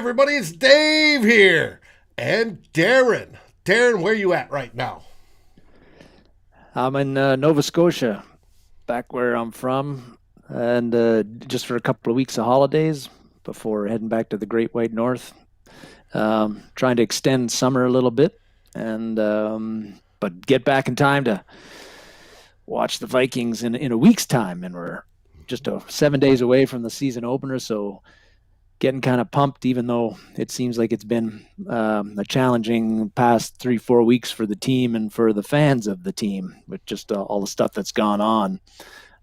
everybody, it's Dave here. And Darren. Darren, where you at right now? I'm in Nova Scotia, back where I'm from, and just for a couple of weeks of holidays before heading back to the Great White North. Trying to extend summer a little bit, and but get back in time to watch the Vikings in a week's time, and we're just 7 days away from the season opener, so getting kind of pumped, even though it seems like it's been a challenging past 3, 4 weeks for the team and for the fans of the team with just all the stuff that's gone on.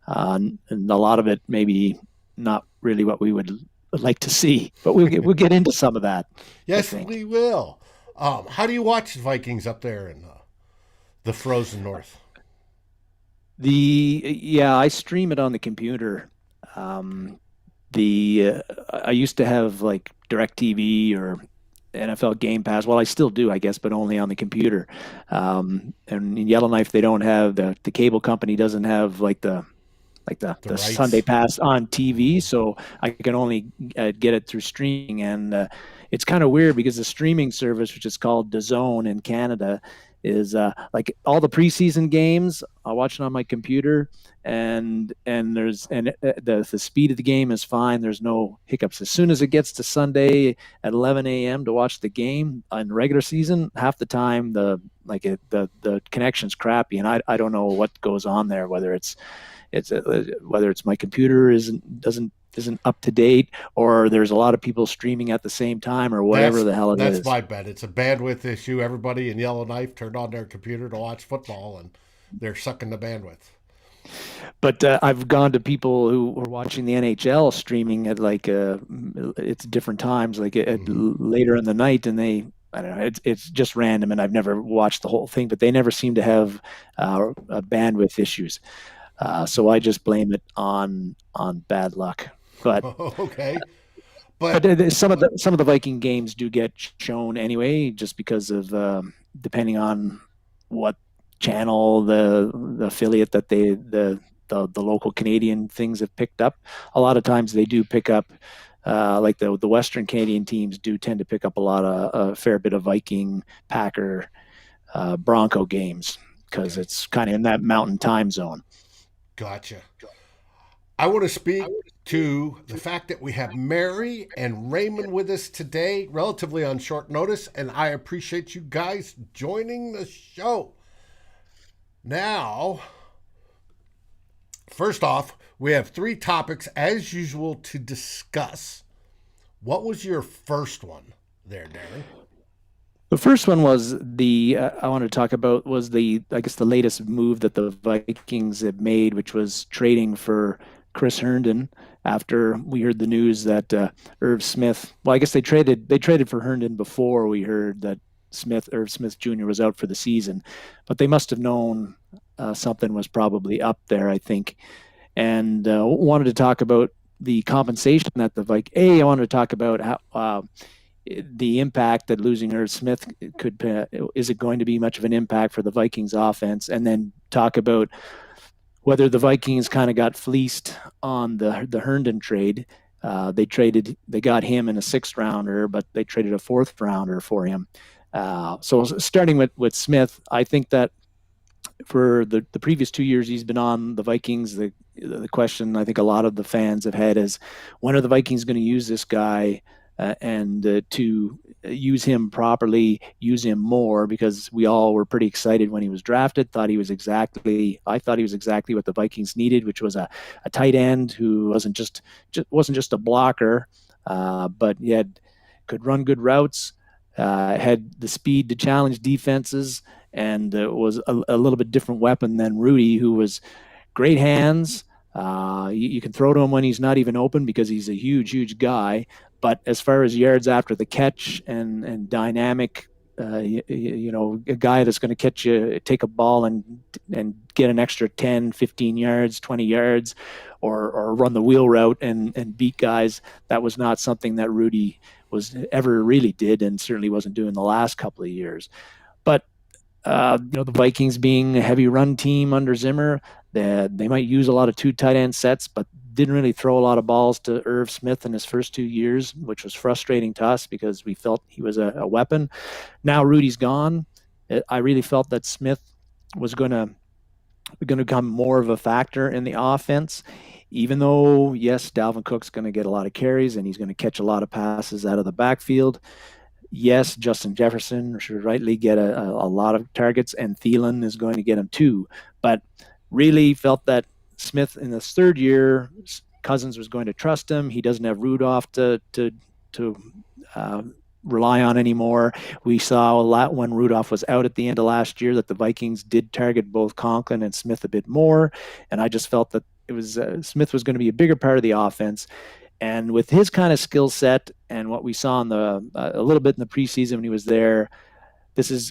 And a lot of it maybe not really what we would like to see, but we'll get into some of that, I Yes, think. we will. How do you watch the Vikings up there in the frozen north? Yeah, I stream it on the computer. Um, the I used to have like DirecTV or NFL Game Pass. Well, I still do, I guess, but only on the computer. And in Yellowknife, they don't have the cable company doesn't have The the Sunday rights? Pass on TV, so I can only get it through streaming. And it's kind of weird because the streaming service, which is called DAZN in Canada, is like all the preseason games. I watch it on my computer, and the speed of the game is fine. There's no hiccups. As soon as it gets to Sunday at 11 a.m. to watch the game in regular season, half the time the connection's crappy, and I don't know what goes on there. Whether it's my computer isn't up to date, or there's a lot of people streaming at the same time, or whatever That's the hell it that's is. my bet. It's a bandwidth issue. Everybody in Yellowknife turned on their computer to watch football, and they're sucking the bandwidth. But I've gone to people who are watching the NHL streaming at it's different times, Hmm. later in the night, and they. I don't know. It's just random, and I've never watched the whole thing, but they never seem to have bandwidth issues. So I just blame it on bad luck. But Okay, but but some of the Viking games do get shown anyway, just because of depending on what channel the affiliate that the local Canadian things have picked up. A lot of times they do pick up. Like the Western Canadian teams do tend to pick up a fair bit of Viking, Packer, Bronco games because okay, it's kind of in that mountain time zone. gotcha. I want to speak to the fact that we have Mary and Raymond with us today, relatively on short notice, and I appreciate you guys joining the show. Now, first off, we have three topics as usual to discuss. What was your first one there, Darren? The first one was the I wanted to talk about was the I guess the latest move that the Vikings have made, which was trading for Chris Herndon after we heard the news that Irv Smith. Well, I guess they traded for Herndon before we heard that Irv Smith Jr. was out for the season, but they must have known something was probably up there, I think, and wanted to talk about the compensation that the Vikings. I wanted to talk about how. The impact that losing Irv Smith could is it going to be much of an impact for the Vikings offense, and then talk about whether the Vikings kind of got fleeced on the Herndon trade. They got him in a sixth rounder, but they traded a fourth rounder for him. So starting with Smith, I think that for the previous 2 years he's been on the Vikings, the question I think a lot of the fans have had is when are the Vikings going to use this guy and to use him properly, use him more, because we all were pretty excited when he was drafted. I thought he was exactly what the Vikings needed, which was a tight end who wasn't just a blocker, but he could run good routes, had the speed to challenge defenses, and was a little bit different weapon than Rudy, who was great hands. You can throw to him when he's not even open because he's a huge guy. But as far as yards after the catch and dynamic, a guy that's going to take a ball and get an extra 10, 15 yards, 20 yards, or run the wheel route and beat guys, that was not something that Rudy was ever really did, and certainly wasn't doing the last couple of years. But the Vikings being a heavy run team under Zimmer, they might use a lot of two tight end sets, but didn't really throw a lot of balls to Irv Smith in his first 2 years, which was frustrating to us because we felt he was a weapon. Now Rudy's gone. I really felt that Smith was going to become more of a factor in the offense. Even though, yes, Dalvin Cook's going to get a lot of carries and he's going to catch a lot of passes out of the backfield. Yes, Justin Jefferson should rightly get a lot of targets, and Thielen is going to get them too. But really felt that Smith in this third year, Cousins was going to trust him. He doesn't have Rudolph to uh, rely on anymore. We saw a lot when Rudolph was out at the end of last year that the Vikings did target both Conklin and Smith a bit more, and I just felt that it was Smith was going to be a bigger part of the offense. And with his kind of skill set and what we saw in the a little bit in the preseason when he was there,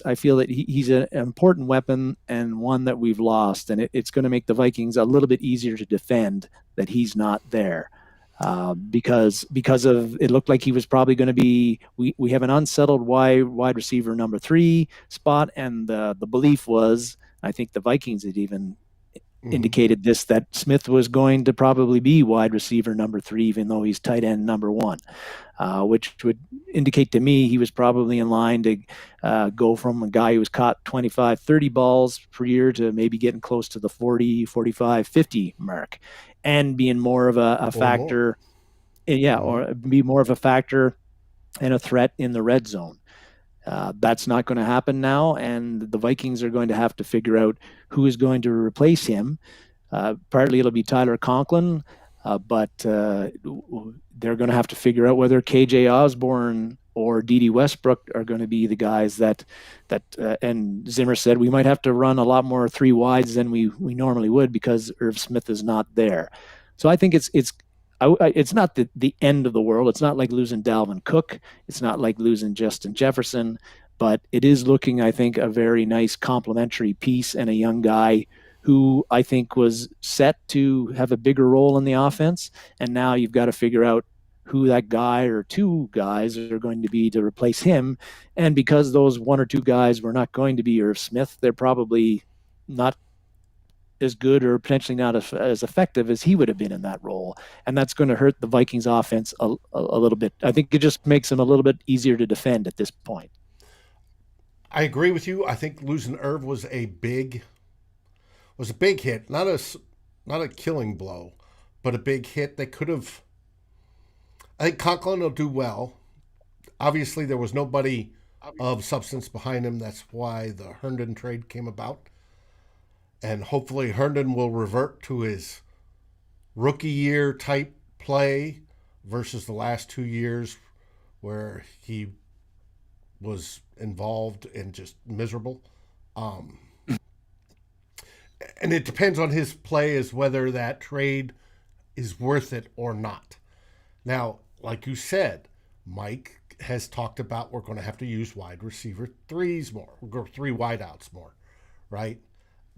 I feel that he's an important weapon and one that we've lost, and it's going to make the Vikings a little bit easier to defend that he's not there. Because of it looked like he was probably going to be. We have an unsettled wide receiver number 3 spot, and the belief was, I think the Vikings had even indicated this, that Smith was going to probably be wide receiver number 3, even though he's tight end number 1, which would indicate to me he was probably in line to go from a guy who was caught 25, 30 balls per year to maybe getting close to the 40, 45, 50 mark, and being more of a factor. Or be more of a factor and a threat in the red zone. That's not going to happen now, and the Vikings are going to have to figure out who is going to replace him. Partly it'll be Tyler Conklin, but they're going to have to figure out whether KJ Osborne or D.D. Westbrook are going to be the guys that and Zimmer said we might have to run a lot more 3 wides than we normally would because Irv Smith is not there. So I think it's not the end of the world. It's not like losing Dalvin Cook. It's not like losing Justin Jefferson, but it is looking, I think, a very nice complementary piece and a young guy who I think was set to have a bigger role in the offense. And now you've got to figure out who that guy or 2 guys are going to be to replace him. And because those 1 or 2 guys were not going to be Irv Smith, they're probably not as good or potentially not as effective as he would have been in that role. And that's going to hurt the Vikings offense a little bit. I think it just makes them a little bit easier to defend at this point. I agree with you. I think losing Irv was a big hit, not a killing blow, but a big hit. They could have. I think Conklin will do well. Obviously, there was nobody of substance behind him. That's why the Herndon trade came about. And hopefully Herndon will revert to his rookie year type play versus the last 2 years where he was involved and just miserable. And it depends on his play as whether that trade is worth it or not. Now, like you said, Mike has talked about we're going to have to use wide receiver 3s more. We'll go 3 wideouts more, right?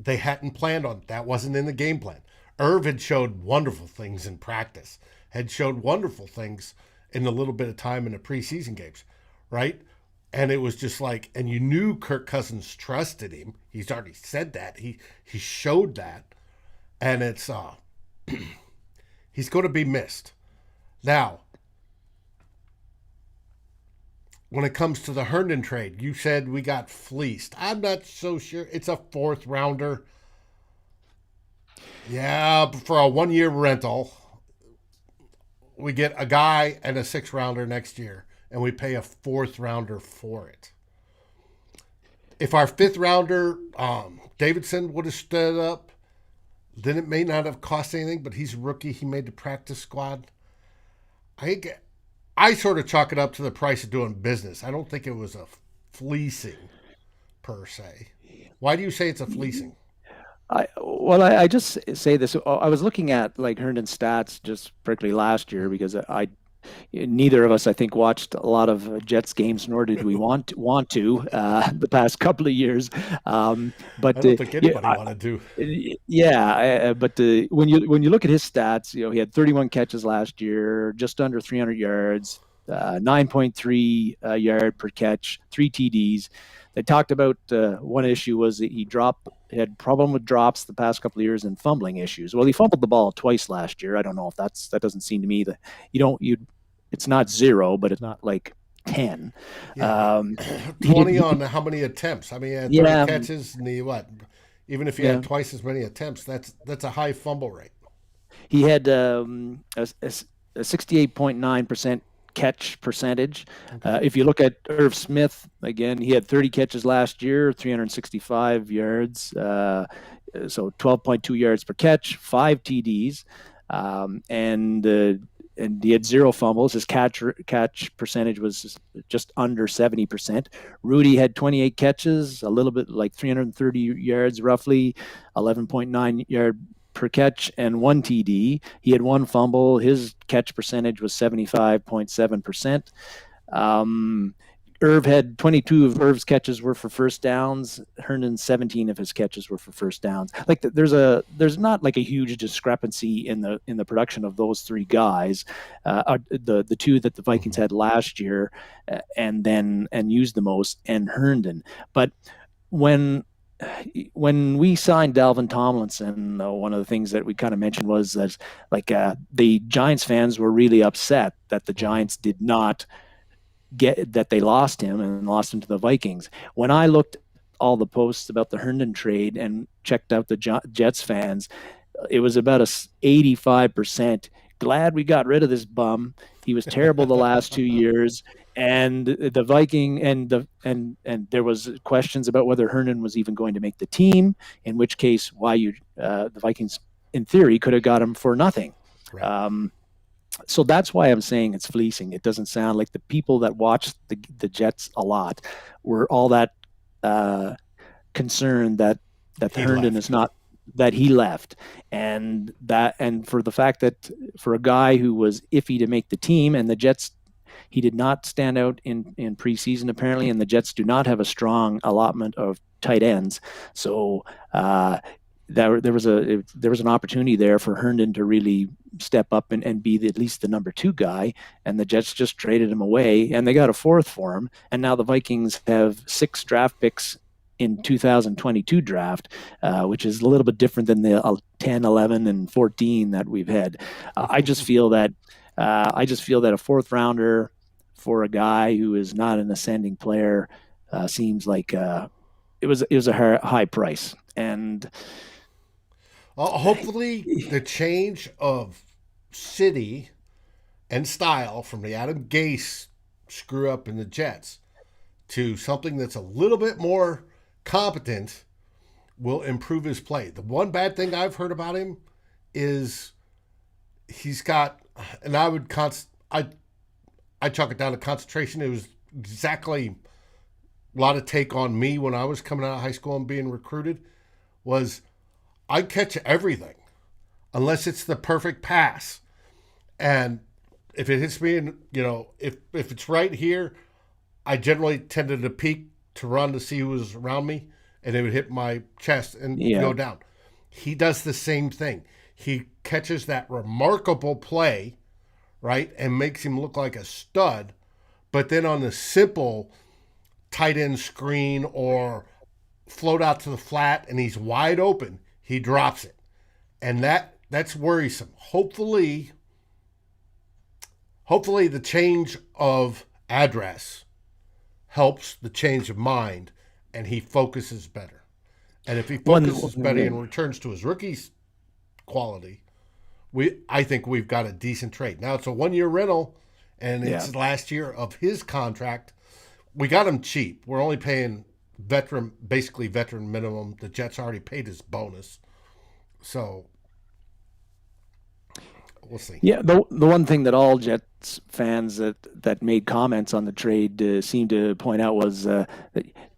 They hadn't planned on that. Wasn't in the game plan. Irv had showed wonderful things in practice, had showed wonderful things in the little bit of time in the preseason games, right? And it was just like, and you knew Kirk Cousins trusted him. He's already said that. He showed that. And it's he's going to be missed. Now, when it comes to the Herndon trade, you said we got fleeced. I'm not so sure. It's a 4th rounder. Yeah, for a 1-year rental, we get a guy and a 6th rounder next year, and we pay a 4th rounder for it. If our 5th rounder, Davidson, would have stood up, then it may not have cost anything, but he's a rookie. He made the practice squad. I sort of chalk it up to the price of doing business. I don't think it was a fleecing per se. Why do you say it's a fleecing? I just say this. I was looking at like Herndon's stats just particularly last year because neither of us, I think, watched a lot of Jets games, nor did we want to the past couple of years. But I don't think anybody wanted to. Yeah, but when you look at his stats, he had 31 catches last year, just under 300 yards, 9.3 yard per catch, 3 TDs. They talked about one issue was that he dropped had problem with drops the past couple of years and fumbling issues. Well, he fumbled the ball twice last year. I don't know if that doesn't seem to me that it's not 0, but it's not like 10. Yeah, but He did, 20 on how many attempts? I mean, he had 30 yeah, catches and he what? Even if he yeah. had twice as many attempts, that's a high fumble rate. He had a 68.9% catch percentage. Okay. If you look at Irv Smith, again, he had 30 catches last year, 365 yards, so 12.2 yards per catch, 5 TDs, and he had 0 fumbles. His catch percentage was just under 70%. Rudy had 28 catches, a little bit like 330 yards, roughly 11.9 yard per catch, and 1 TD. He had 1 fumble. His catch percentage was 75.7%. Irv had 22 of Irv's catches were for first downs. Herndon's 17 of his catches were for first downs. Like there's not like a huge discrepancy in the production of those 3 guys, the 2 that the Vikings had last year, and used the most, and Herndon. But when we signed Dalvin Tomlinson, one of the things that we kind of mentioned was that the Giants fans were really upset that the Giants did not that they lost him to the Vikings. When I looked all the posts about the Herndon trade and checked out the Jets fans, it was about 85% glad we got rid of this bum. He was terrible the last 2 years. And the Viking and there was questions about whether Herndon was even going to make the team, in which case the Vikings in theory could have got him for nothing. Right. So that's why I'm saying it's fleecing. It doesn't sound like the people that watch the Jets a lot were all that concerned that Herndon is not, that he left, and for the fact that for a guy who was iffy to make the team, and the Jets, he did not stand out in preseason apparently, and the Jets do not have a strong allotment of tight ends. So there was an opportunity there for Herndon to really step up and be at least the number 2 guy, and the Jets just traded him away, and they got a 4th for him, and now the Vikings have 6 draft picks in 2022 draft, which is a little bit different than the 10, 11, and 14 that we've had. I just feel that a 4th rounder for a guy who is not an ascending player seems like it was a high price. And hopefully the change of city and style from the Adam Gase screw up in the Jets to something that's a little bit more competent will improve his play. The one bad thing I've heard about him is he's got, and I chalk it down to concentration. It was exactly a lot of take on me when I was coming out of high school and being recruited was I catch everything unless it's the perfect pass. And if it hits me, if it's right here, I generally tended to peek to run to see who was around me, and it would hit my chest and go down. He does the same thing. He catches that remarkable play, right, and makes him look like a stud. But then on the simple tight end screen or float out to the flat and he's wide open, he drops it. And that's worrisome. Hopefully the change of address helps the change of mind and he focuses better. And if he focuses better and returns to his rookie's quality, I think we've got a decent trade. Now it's a 1-year rental, and it's last year of his contract. We got him cheap. We're only paying basically veteran minimum. The Jets already paid his bonus, so we'll see. Yeah, the one thing that all Jets fans that made comments on the trade seemed to point out was that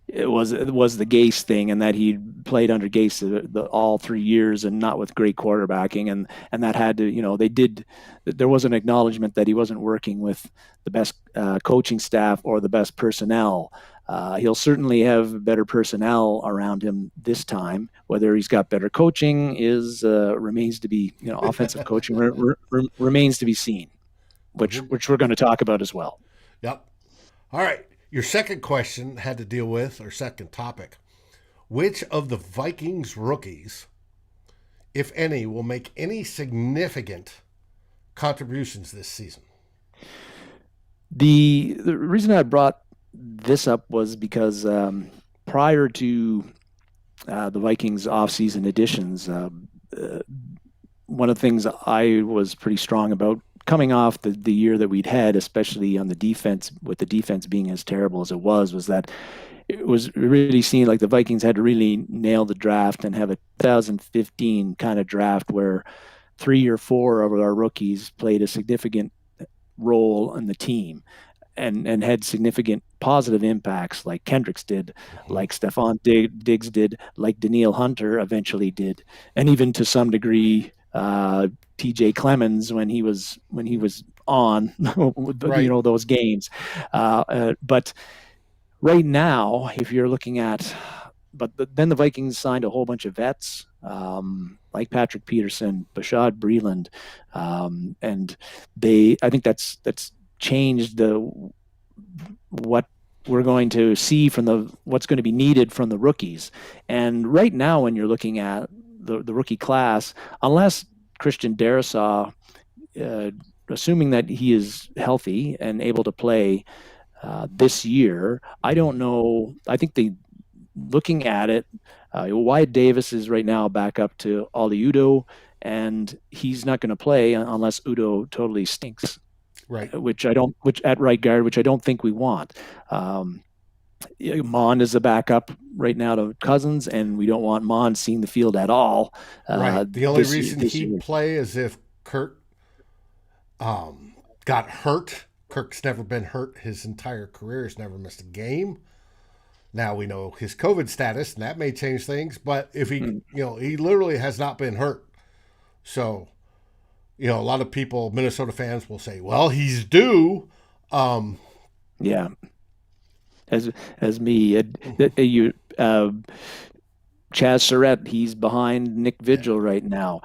it was the Gase thing, and that he played under Gase all 3 years and not with great quarterbacking, and that had to there was an acknowledgement that he wasn't working with the best coaching staff or the best personnel. He'll certainly have better personnel around him this time. Whether he's got better coaching remains to be, offensive coaching remains to be seen, which we're going to talk about as well. Yep. All right. Your second question had to deal with, or second topic, Which of the Vikings rookies, if any, will make any significant contributions this season? The reason I brought this up was because prior to the Vikings offseason additions, uh, one of the things I was pretty strong about coming off the year that we'd had, especially on the defense, with the defense being as terrible as it was that it was really seen like the Vikings had to really nail the draft and have a 2015 kind of draft where 3 or 4 of our rookies played a significant role in the team and had significant positive impacts like Kendricks did, like Stephon Diggs did, like Daniil Hunter eventually did, and even to some degree TJ Clemens when he was on Right. those games. But right now, if you're looking at, then the Vikings signed a whole bunch of vets, like Patrick Peterson, Bashad Breeland, and I think that's changed what we're going to see from what's going to be needed from the rookies. And right now, when you're looking at the rookie class, unless Christian Darrisaw, uh, assuming that he is healthy and able to play this year, I don't know. I think looking at it, Wyatt Davis is right now back up to Oli Udo, and he's not going to play unless Udo totally stinks, Right. which at right guard, which I don't think we want. Um, Mond is the backup right now to Cousins, and we don't want Mond seeing the field at all Right. The only this reason this he'd year. play is if Kurt got hurt. Kirk's never been hurt his entire career. He's never missed a game. Now we know his COVID status, and that may change things. But if Mm, he literally has not been hurt. So, a lot of people, Minnesota fans, will say, "Well, he's due." Um, yeah, as me, you Chaz Surratt, he's behind Nick yeah. Vigil right now.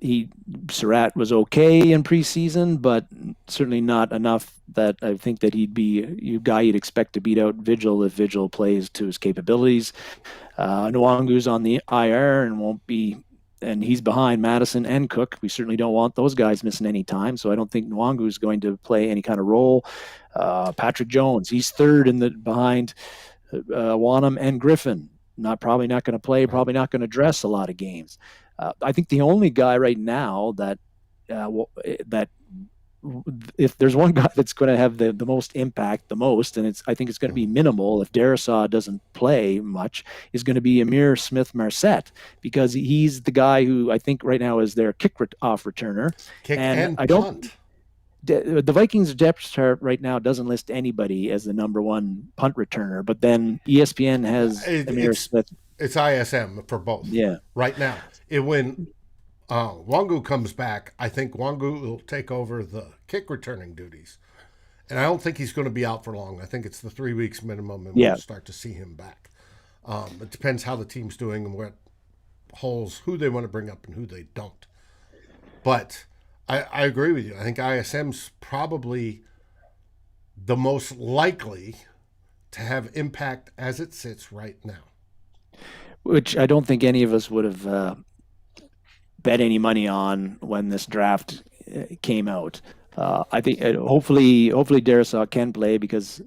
He Surratt was okay in preseason, but certainly not enough that I think that he'd be a guy you'd expect to beat out Vigil if Vigil plays to his capabilities. Nwangu's on the IR and won't be, and he's behind Madison and Cook. We certainly don't want those guys missing any time, so I don't think Nwangu's going to play any kind of role. Patrick Jones, he's third in the behind Wanham and Griffin. Probably not going to play, Right. probably not going to dress a lot of games. I think the only guy right now that if there's one guy that's going to have the most impact, and I think it's going to be minimal if Darrisaw doesn't play much, is going to be Amir Smith-Marsette, because he's the guy who I think right now is their off returner, Kick and and I don't. punt. The Vikings depth chart right now doesn't list anybody as the number one punt returner, but then ESPN has It, Amir it's Smith. it's ISM for both Yeah, right now. When Wangu comes back, I think Wangu will take over the kick returning duties, and I don't think he's going to be out for long. I think it's the 3 weeks minimum, and we'll yeah. start to see him back. It depends how the team's doing and what holes, who they want to bring up and who they don't. But I agree with you. I think ISM's probably the most likely to have impact as it sits right now. Which I don't think any of us would have bet any money on when this draft came out. I think hopefully Darisaw can play because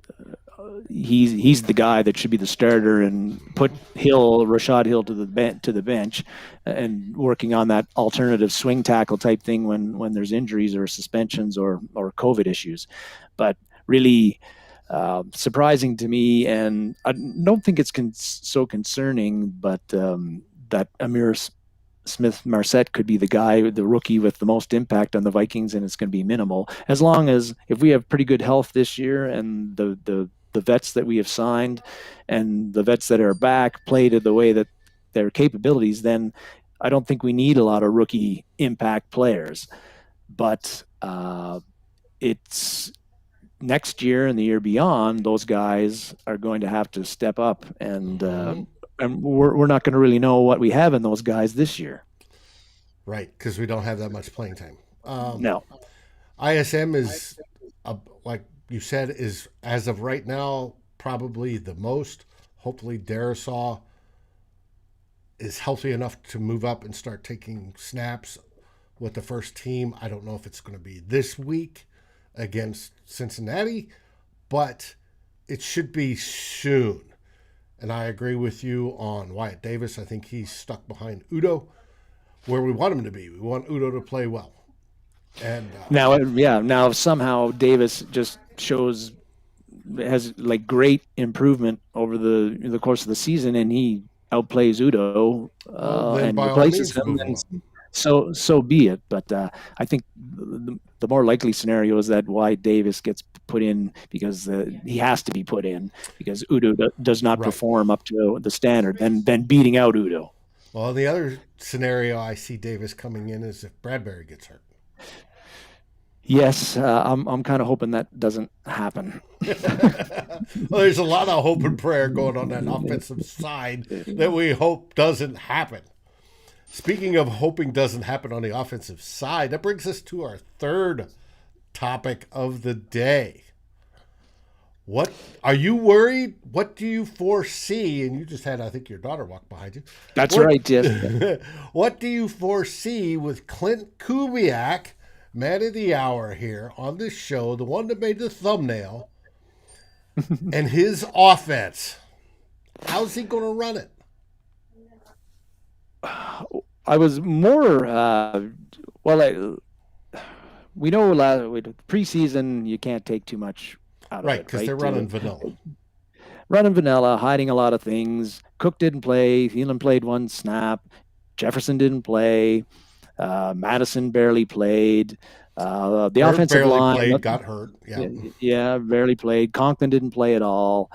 he's the guy that should be the starter and put Rashad Hill to the bench and working on that alternative swing tackle type thing when there's injuries or suspensions or COVID issues. But really surprising to me, and I don't think it's so concerning, but that Amir Smith-Marsette could be the rookie with the most impact on the Vikings, and it's going to be minimal. As long as if we have pretty good health this year and the vets that we have signed and the vets that are back play to the way that their capabilities, then I don't think we need a lot of rookie impact players. But it's next year and the year beyond, those guys are going to have to step up, and we're not going to really know what we have in those guys this year. Right, because we don't have that much playing time. No, ISM is, like you said, is as of right now probably the most. Hopefully, Darisaw is healthy enough to move up and start taking snaps with the first team. I don't know if it's going to be this week against Cincinnati, but it should be soon. And I agree with you on Wyatt Davis. I think he's stuck behind Udo where we want him to be. We want Udo to play well. And now somehow Davis just has like great improvement over the course of the season, and he outplays Udo and replaces him. So be it. But I think the more likely scenario is that Wyatt Davis gets put in because he has to be put in because Udo does not perform up to the standard, and then beating out Udo. Well, the other scenario I see Davis coming in is if Bradbury gets hurt. Yes, I'm kind of hoping that doesn't happen. Well, there's a lot of hope and prayer going on that offensive side that we hope doesn't happen. Speaking of hoping doesn't happen on the offensive side, that brings us to our third topic of the day. What are you worried? What do you foresee? And you just had, I think, your daughter walk behind you. That's right, yes. What do you foresee with Klint Kubiak, man of the hour here on this show, the one that made the thumbnail, and his offense? How's he going to run it? I was more, we know preseason you can't take too much out of it. Right, because they're running vanilla. Running vanilla, hiding a lot of things. Cook didn't play. Thielen played one snap. Jefferson didn't play. Madison barely played. The offensive line got hurt. Yeah, barely played. Conklin didn't play at all.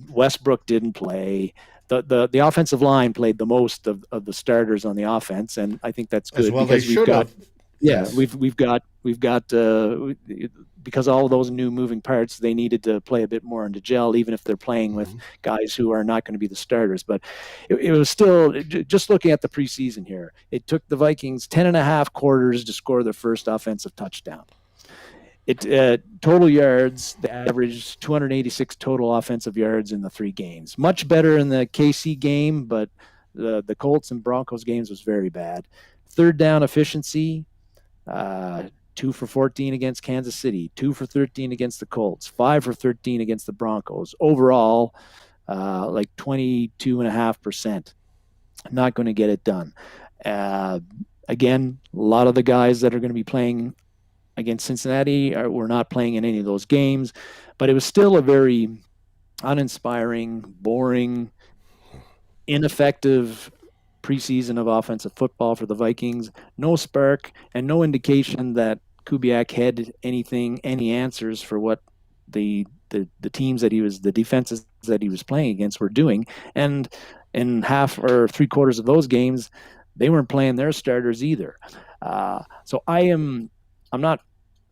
Westbrook didn't play. The offensive line played the most of the starters on the offense, and I think that's good. As well, because they should have. Yeah, we've got because all of those new moving parts, they needed to play a bit more into gel, even if they're playing with guys who are not going to be the starters. But it was still, just looking at the preseason here, it took the Vikings 10.5 quarters to score their first offensive touchdown. Total yards, they averaged 286 total offensive yards in the 3 games. Much better in the KC game, but the Colts and Broncos games was very bad. Third down efficiency, 2 for 14 against Kansas City, 2 for 13 against the Colts, 5 for 13 against the Broncos. Overall, like 22.5%. Not going to get it done. Again, a lot of the guys that are going to be playing against Cincinnati were not playing in any of those games, but it was still a very uninspiring, boring, ineffective preseason of offensive football for the Vikings. No spark and no indication that Kubiak had any answers for what the teams that the defenses that he was playing against were doing. And in half or 3/4 of those games, they weren't playing their starters either. So I'm not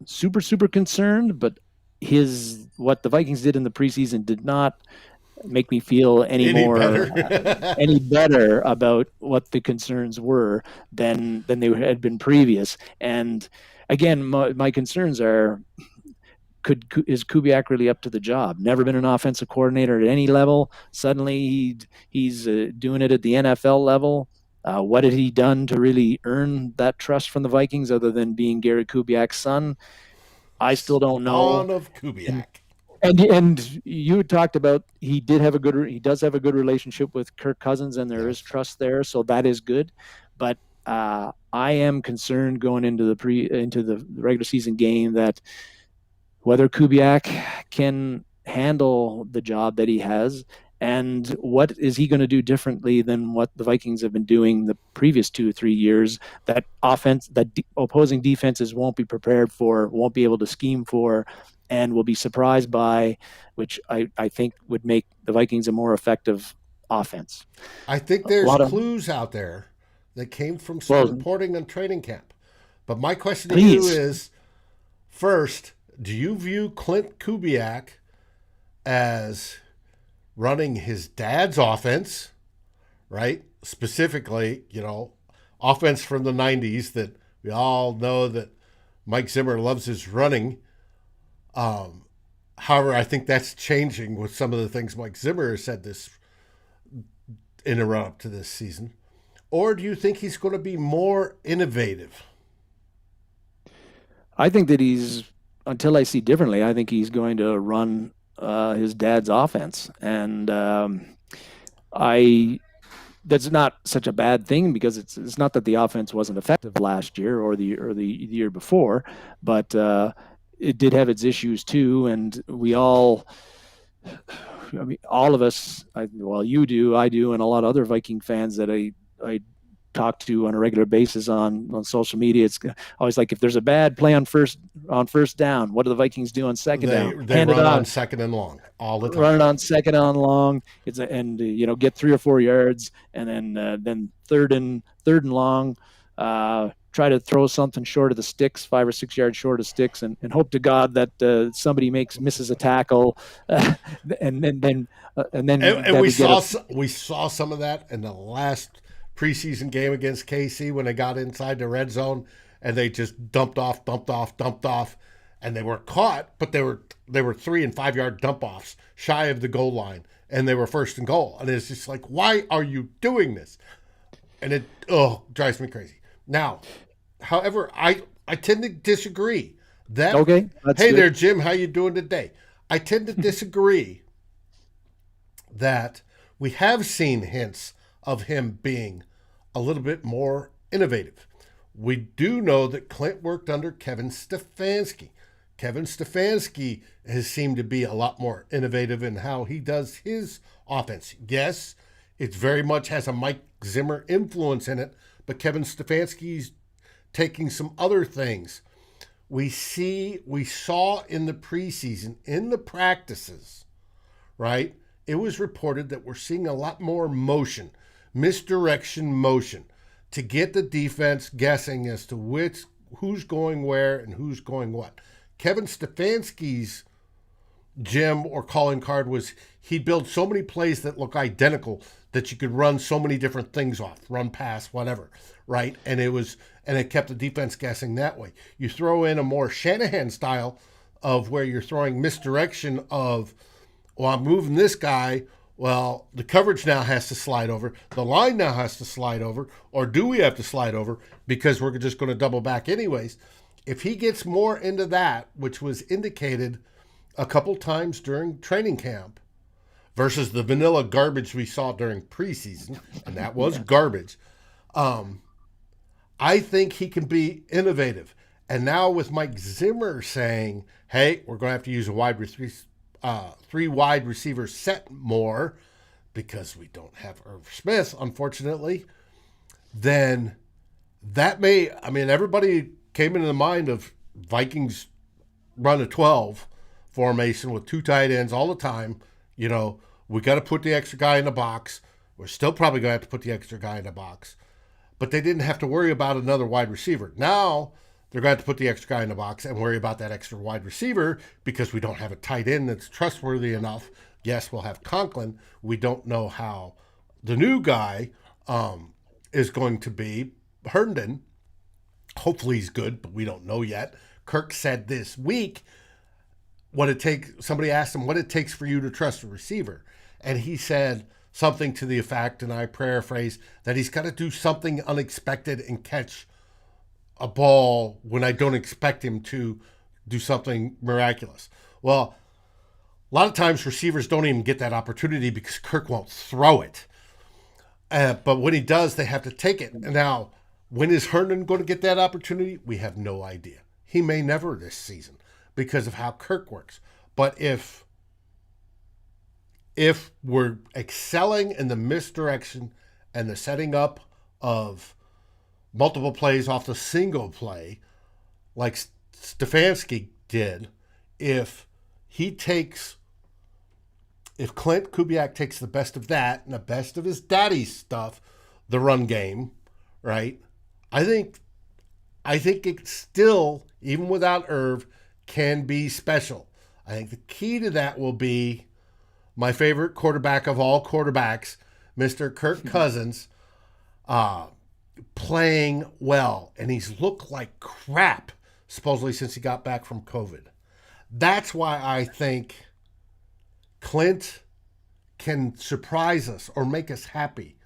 super concerned, but what the Vikings did in the preseason did not make me feel any better about what the concerns were than they had been previous. And again, my concerns are, is Kubiak really up to the job? Never been an offensive coordinator at any level. Suddenly he's doing it at the NFL level. What had he done to really earn that trust from the Vikings other than being Gary Kubiak's son? I still don't know. Son of Kubiak. And you talked about he does have a good relationship with Kirk Cousins, and there is trust there, so that is good. But I am concerned going into the regular season game that whether Kubiak can handle the job that he has, and what is he going to do differently than what the Vikings have been doing the previous 2 or 3 years, that opposing defenses won't be prepared for, won't be able to scheme for, and will be surprised by, which I think would make the Vikings a more effective offense. I think there's clues out there that came from some reporting on training camp. But my question to you is, first, do you view Klint Kubiak as running his dad's offense, right? Specifically, offense from the 90s that we all know that Mike Zimmer loves his running. However, I think that's changing with some of the things Mike Zimmer has said in a run up to this season? Or do you think he's going to be more innovative? I think that until I see differently, I think he's going to run his dad's offense. And I that's not such a bad thing because it's not that the offense wasn't effective last year or the year before, but it did have its issues too. And we all, I mean, all of us, well, you do, I do, and a lot of other Viking fans that I talk to on a regular basis on social media. It's always like, if there's a bad play on first down, what do the Vikings do on second down? They run on second and long all the time. Run it on second on long. Get 3 or 4 yards, and then third and long. Try to throw something short of the sticks, 5 or 6 yards short of sticks, and hope to God that somebody misses a tackle, and we saw some of that in the last preseason game against KC when they got inside the red zone and they just dumped off, and they were caught, but they were 3 and 5 yard dump offs shy of the goal line, and they were first and goal, and it's just like, why are you doing this? And it drives me crazy. Now, however, I tend to disagree. Hey good. There, Jim, how you doing today? I tend to disagree that we have seen hints of him being a little bit more innovative. We do know that Klint worked under Kevin Stefanski. Kevin Stefanski has seemed to be a lot more innovative in how he does his offense. Yes, it very much has a Mike Zimmer influence in it, but Kevin Stefanski's taking some other things. We saw in the preseason, in the practices, right? It was reported that we're seeing a lot more misdirection motion, to get the defense guessing as to who's going where and who's going what. Kevin Stefanski's gem or calling card was he'd build so many plays that look identical that you could run so many different things off, run, pass, whatever, right? And it kept the defense guessing that way. You throw in a more Shanahan style of where you're throwing misdirection of, well, I'm moving this guy. Well, the coverage now has to slide over. The line now has to slide over. Or do we have to slide over because we're just going to double back anyways? If he gets more into that, which was indicated a couple times during training camp, versus the vanilla garbage we saw during preseason, and that was garbage, I think he can be innovative. And now with Mike Zimmer saying, hey, we're going to have to use a 3 wide receiver set more because we don't have Irv Smith, unfortunately, then that everybody came into the mind of Vikings run a 12 formation with 2 tight ends all the time. We got to put the extra guy in the box. We're still probably going to have to put the extra guy in the box. But they didn't have to worry about another wide receiver. Now they're going to have to put the extra guy in the box and worry about that extra wide receiver because we don't have a tight end that's trustworthy enough. Yes, we'll have Conklin. We don't know how the new guy is going to be. Herndon, hopefully he's good, but we don't know yet. Kirk said this week somebody asked him what it takes for you to trust a receiver. And he said something to the effect, and I paraphrase, that he's got to do something unexpected and catch a ball when I don't expect him to do something miraculous. Well, a lot of times receivers don't even get that opportunity because Kirk won't throw it. But when he does, they have to take it. Now, when is Herndon going to get that opportunity? We have no idea. He may never this season because of how Kirk works. But if we're excelling in the misdirection and the setting up of multiple plays off the single play, like Stefanski did, if Klint Kubiak takes the best of that and the best of his daddy's stuff, the run game, right? I think it still, even without Irv, can be special. I think the key to that will be my favorite quarterback of all quarterbacks, Mr. Kirk Cousins, playing well. And he's looked like crap, supposedly, since he got back from COVID. That's why I think Klint can surprise us or make us happy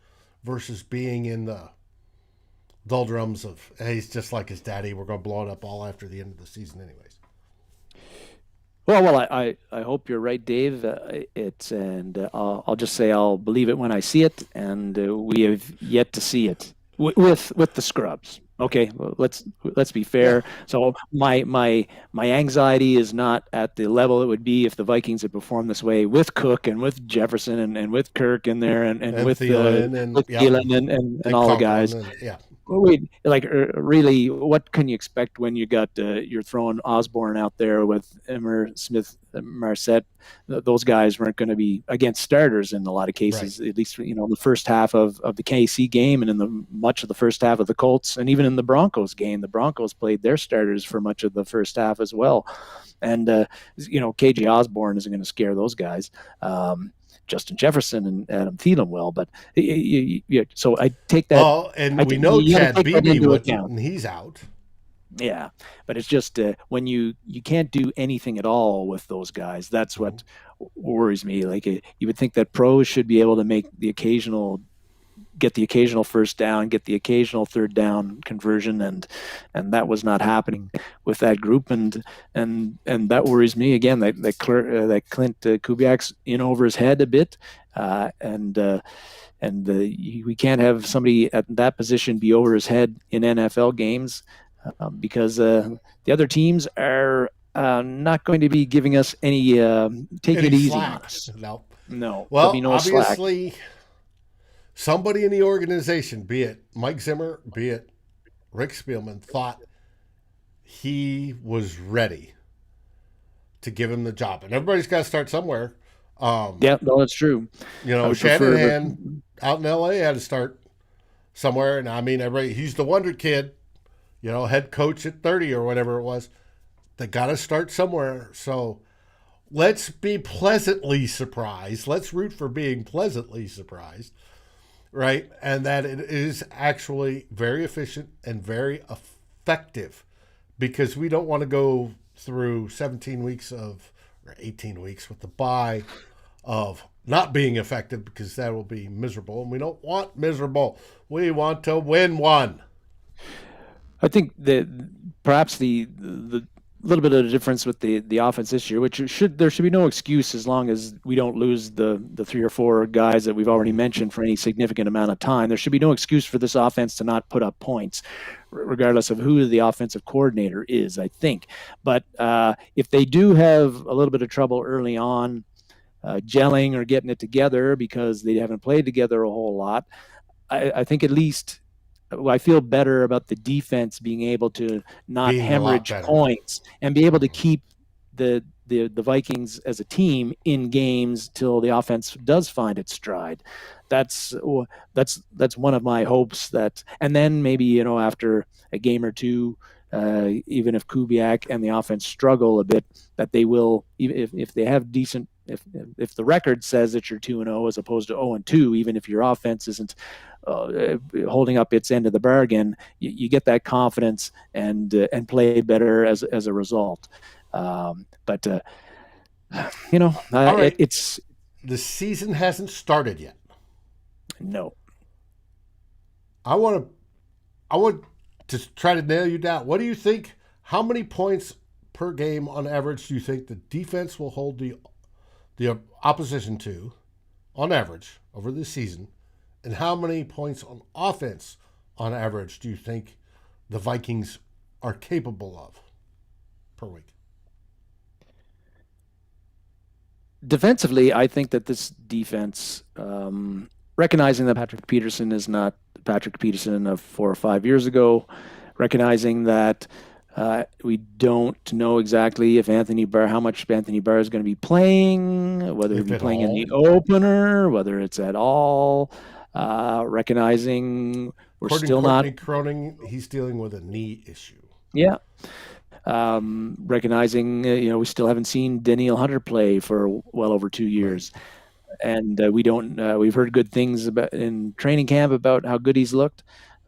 versus being in the doldrums of, hey, he's just like his daddy. We're going to blow it up all after the end of the season, anyways. Well, I hope you're right, Dave. I'll just say I'll believe it when I see it, and we have yet to see it with the scrubs. Okay, well, let's be Yeah. fair. So my anxiety is not at the level it would be if the Vikings had performed this way with Cook and with Jefferson and with Kirk in there and And Thielen and, with yep, Thielen and and all the Conklin. guys. And, yeah. Wait, like really, what can you expect when you're throwing Osborne out there with Emmer, Smith, Marsette? Those guys weren't going to be against starters in a lot of cases, Right. at least the first half of the KC game and in the much of the first half of the Colts and even in the Broncos game. The Broncos played their starters for much of the first half as well, and KJ Osborne isn't going to scare those guys. Justin Jefferson and Adam Thielen will, but so I take that. Well, and we know You got to Chad take that Beebe into wouldn't, account. and he's out. Yeah, but it's just when you can't do anything at all with those guys. That's what worries me. Like you would think that pros should be able to get the occasional first down, get the occasional third down conversion, and that was not happening with that group, and that worries me again. That Klint Kubiak's in over his head a bit, we can't have somebody at that position be over his head in NFL games because the other teams are not going to be giving us any take Any it easy slack. on us. No. No, there'll Well, be no slack. obviously, somebody in the organization, be it Mike Zimmer, be it Rick Spielman, thought he was ready to give him the job. And everybody's got to start somewhere. Yeah, no, that's true. Shanahan out in LA had to start somewhere. And I mean, he's the wonder kid, head coach at 30 or whatever it was. They got to start somewhere. So let's be pleasantly surprised. Let's root for being pleasantly surprised, right? And that it is actually very efficient and very effective, because we don't want to go through 17 weeks or 18 weeks with the bye of not being effective, because that will be miserable. And we don't want miserable. We want to win one. I think that perhaps the little bit of the difference with the offense this year, there should be no excuse as long as we don't lose the 3 or 4 guys that we've already mentioned for any significant amount of time. There should be no excuse for this offense to not put up points, regardless of who the offensive coordinator is, I think. But if they do have a little bit of trouble early on gelling or getting it together because they haven't played together a whole lot, I think at least I feel better about the defense being able to not hemorrhage points and be able to keep the Vikings as a team in games till the offense does find its stride. That's one of my hopes. And then maybe after a game or two, even if Kubiak and the offense struggle a bit, that they will, if they have decent. If the record says that you're 2-0 as opposed to 0-2, even if your offense isn't holding up its end of the bargain, you get that confidence and play better as a result. But right. It's the season hasn't started yet. No. I want to try to nail you down. What do you think? How many points per game on average do you think the defense will hold the opposition to, on average, over the season? And how many points on offense, on average, do you think the Vikings are capable of per week? Defensively, I think that this defense, recognizing that Patrick Peterson is not Patrick Peterson of 4 or 5 years ago, recognizing that we don't know exactly how much Anthony Barr is going to be playing, whether he'll be playing in the opener, whether it's at all. Recognizing we're still not. Cronin, he's dealing with a knee issue. Yeah. Recognizing we still haven't seen Danielle Hunter play for well over 2 years, right. And we've heard good things about in training camp about how good he's looked.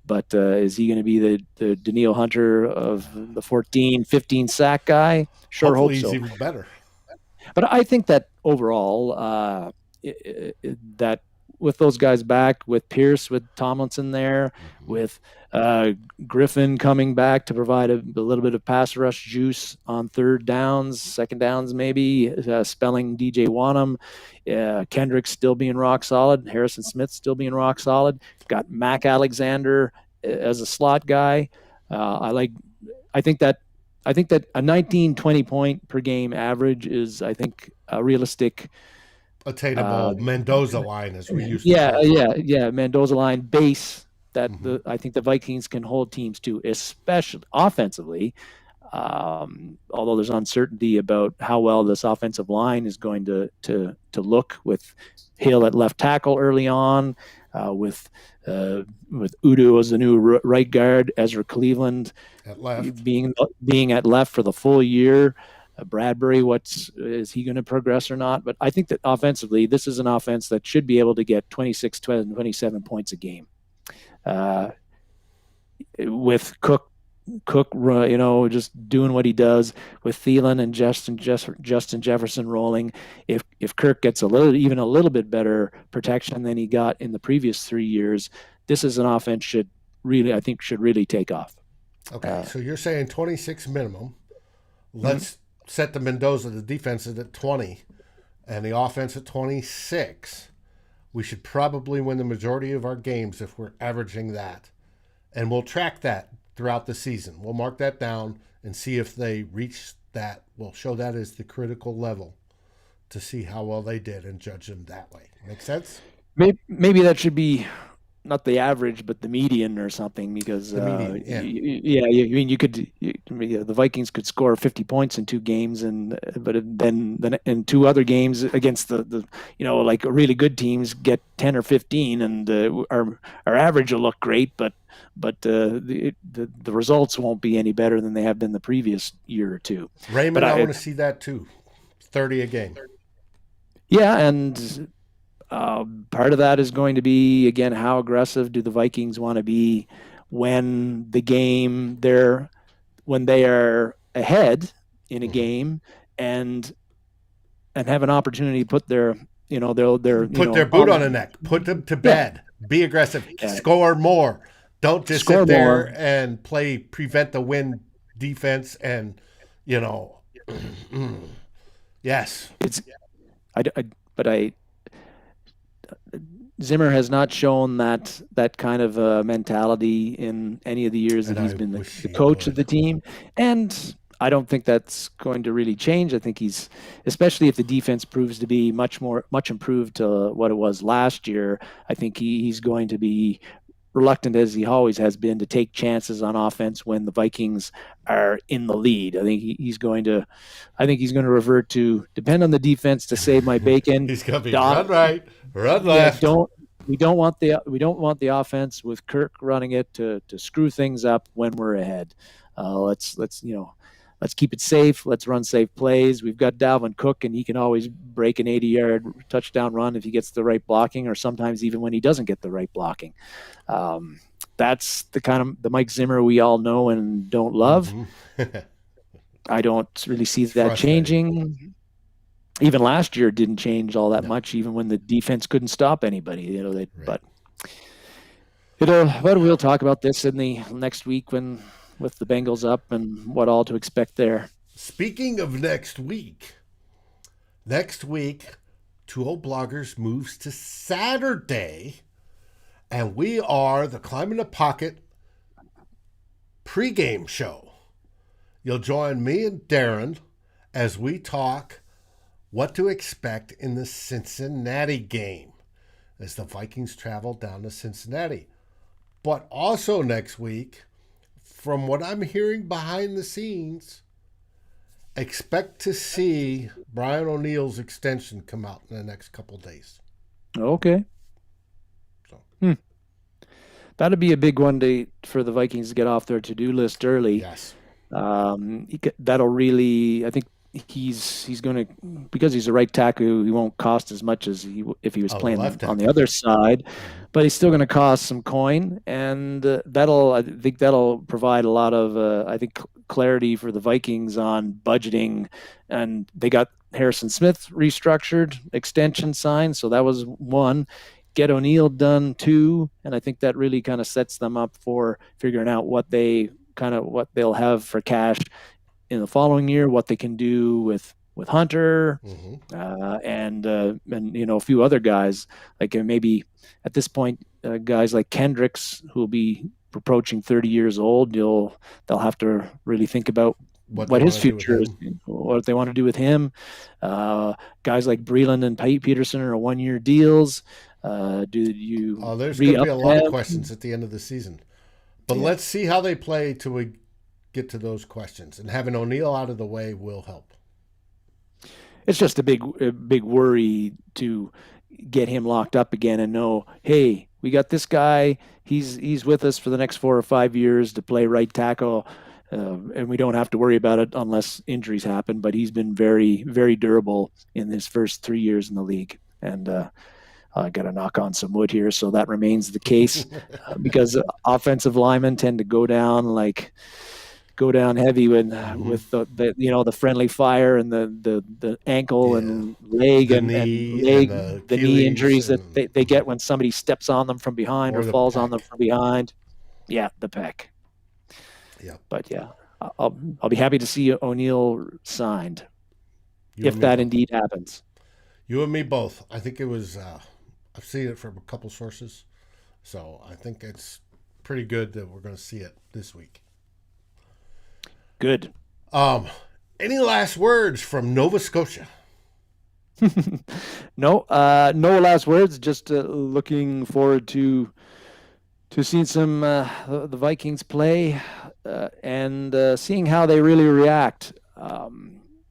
But is he going to be the Danielle Hunter of the 14, 15 sack guy? Sure, hopefully hope so. He's even better. But I think that overall, that with those guys back, with Pierce, with Tomlinson there, with Griffin coming back to provide a little bit of pass rush juice on third downs, second downs maybe, spelling DJ Wanham, Kendrick still being rock solid, Harrison Smith still being rock solid. Got Mac Alexander as a slot guy. I think that a 19, 20 point per game average is, I think, a realistic, attainable Mendoza line, as we used to call it. yeah, Mendoza line base that I think the Vikings can hold teams to, especially offensively. Although there's uncertainty about how well this offensive line is going to look with Hill at left tackle early on, with Udo as the new right guard, Ezra Cleveland at left, being at left for the full year. Bradbury, is he going to progress or not? But I think that offensively, this is an offense that should be able to get 26, 27 points a game. With Cook, just doing what he does, with Thielen and Justin Jefferson rolling. If Kirk gets even a little bit better protection than he got in the previous 3 years, this is an offense should really take off. Okay, so you're saying 26 minimum. Let's set the Mendoza, the defense at 20, and the offense at 26. We should probably win the majority of our games if we're averaging that. And we'll track that throughout the season. We'll mark that down and see if they reach that. We'll show that as the critical level to see how well they did and judge them that way. Make sense? Maybe that should be not the average, but the median or something, because the Vikings could score 50 points in 2 games, but then in 2 other games against the like really good teams get 10 or 15, and our average will look great, but the results won't be any better than they have been the previous year or two. Raymond, but I want to see that too. 30 a game. Yeah, and part of that is going to be, again, how aggressive do the Vikings want to be when they are ahead in a game and have an opportunity to put their boot on the neck, put them to bed, be aggressive, score more. Don't just sit there and play prevent the win defense and yes. Zimmer has not shown that kind of mentality in any of the years that he's been the coach of the team, and I don't think that's going to really change. I think especially if the defense proves to be much improved to what it was last year, I think he's going to be reluctant, as he always has been, to take chances on offense when the Vikings are in the lead. I think he's going to revert to depend on the defense to save my bacon. He's going to be run right, run left. We don't want the offense with Kirk running it to screw things up when we're ahead. Let's keep it safe. Let's run safe plays. We've got Dalvin Cook, and he can always break an 80-yard touchdown run if he gets the right blocking, or sometimes even when he doesn't get the right blocking. That's the kind of the Mike Zimmer we all know and don't love. I don't really see that changing. Even last year didn't change all that much, even when the defense couldn't stop anybody. But we'll talk about this in the next week with the Bengals up and what all to expect there. Speaking of next week, 2 Old Bloggers moves to Saturday, and we are the Climb in the Pocket pregame show. You'll join me and Darren as we talk what to expect in the Cincinnati game as the Vikings travel down to Cincinnati. But also next week, from what I'm hearing behind the scenes, expect to see Brian O'Neill's extension come out in the next couple of days. Okay. That'd be a big one for the Vikings to get off their to-do list early. Yes. That'll really, I think he's going to, because he's a right tackle, he won't cost as much as if he was playing on the other side, but he's still going to cost some coin, and I think that'll provide a lot of clarity for the Vikings on budgeting. And they got Harrison Smith restructured, extension signed, so that was one. get O'Neill done too, and I think that really kind of sets them up for figuring out what they'll have for cash in the following year, what they can do with Hunter, and a few other guys, like maybe at this point guys like Kendricks, who will be approaching 30 years old. They'll have to really think about what his future is, what they want to do with him. Guys like Breland and Peterson are 1-year deals. There's going to be a lot of questions at the end of the season, but let's see how they play till we get to those questions, and having O'Neill out of the way will help. It's just a big worry to get him locked up again and know, hey, we got this guy. He's with us for the next 4 or 5 years to play right tackle, and we don't have to worry about it unless injuries happen. But he's been very, very durable in his first 3 years in the league, and I got to knock on some wood here, so that remains the case because offensive linemen tend to go down heavy with the friendly fire and the ankle and leg the knee injuries that they get when somebody steps on them from behind or falls on them from behind. Yeah, the pec. Yeah, but I'll be happy to see O'Neill signed if that indeed happens. You and me both. I think it was. I've seen it from a couple sources, so I think it's pretty good that we're going to see it this week. Good. Any last words from Nova Scotia? No last words. Just looking forward to seeing some the Vikings play and seeing how they really react.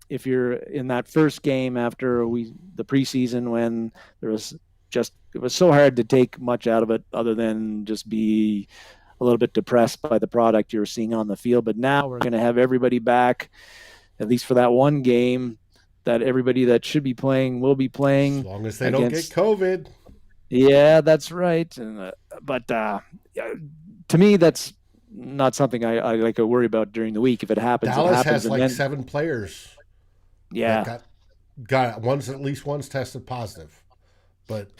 If you're in that first game after the preseason, when it was so hard to take much out of it other than just be a little bit depressed by the product you're seeing on the field. But now we're going to have everybody back, at least for that one game, that everybody that should be playing will be playing. As long as they don't get COVID. Yeah, that's right. But to me, that's not something I like to worry about during the week. If it happens, Dallas it happens. has 7 players. Yeah. Got at least one's tested positive. But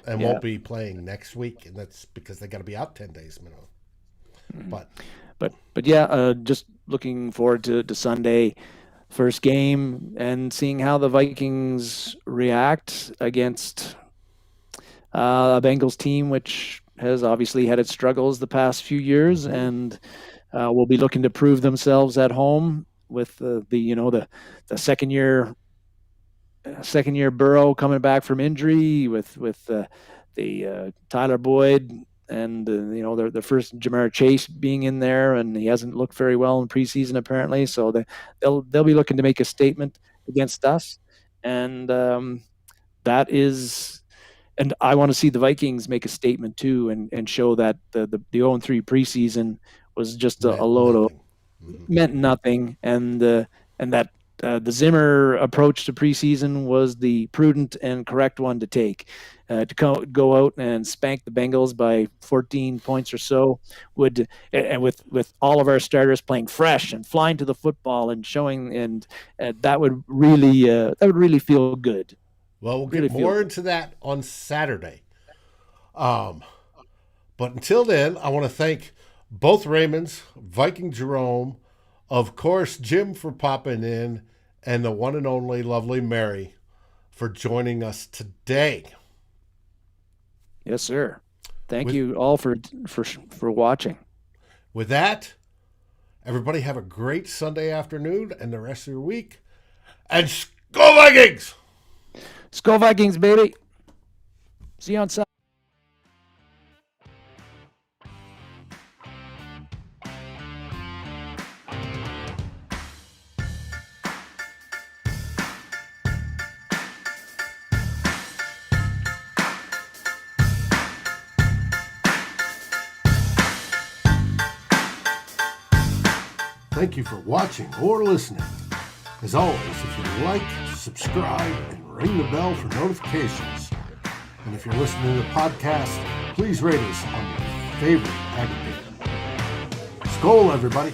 won't be playing next week, and that's because they got to be out 10 days minimum. But just looking forward to Sunday, first game, and seeing how the Vikings react against a Bengals team which has obviously had its struggles the past few years, and will be looking to prove themselves at home with the second year Burrow coming back from injury, with the Tyler Boyd and the first Jamar Chase being in there, and he hasn't looked very well in preseason apparently. So they'll be looking to make a statement against us, and that is. And I want to see the Vikings make a statement too, and show that the 0-3 preseason was just a load of meant nothing, and that the Zimmer approach to preseason was the prudent and correct one to take. To go out and spank the Bengals by 14 points or so and with all of our starters playing fresh and flying to the football and showing, and that would really feel good. Well, we'll get more into that on Saturday. But until then, I want to thank both Raymonds, Viking Jerome, of course, Jim for popping in, and the one and only lovely Mary for joining us today. Yes, sir. Thank you all for watching. With that, everybody have a great Sunday afternoon and the rest of your week. And Skol Vikings! Skol Vikings, baby. See you on Saturday. Thank you for watching or listening. As always, if you like, subscribe, and ring the bell for notifications. And if you're listening to the podcast, please rate us on your favorite aggregator. Skol, everybody.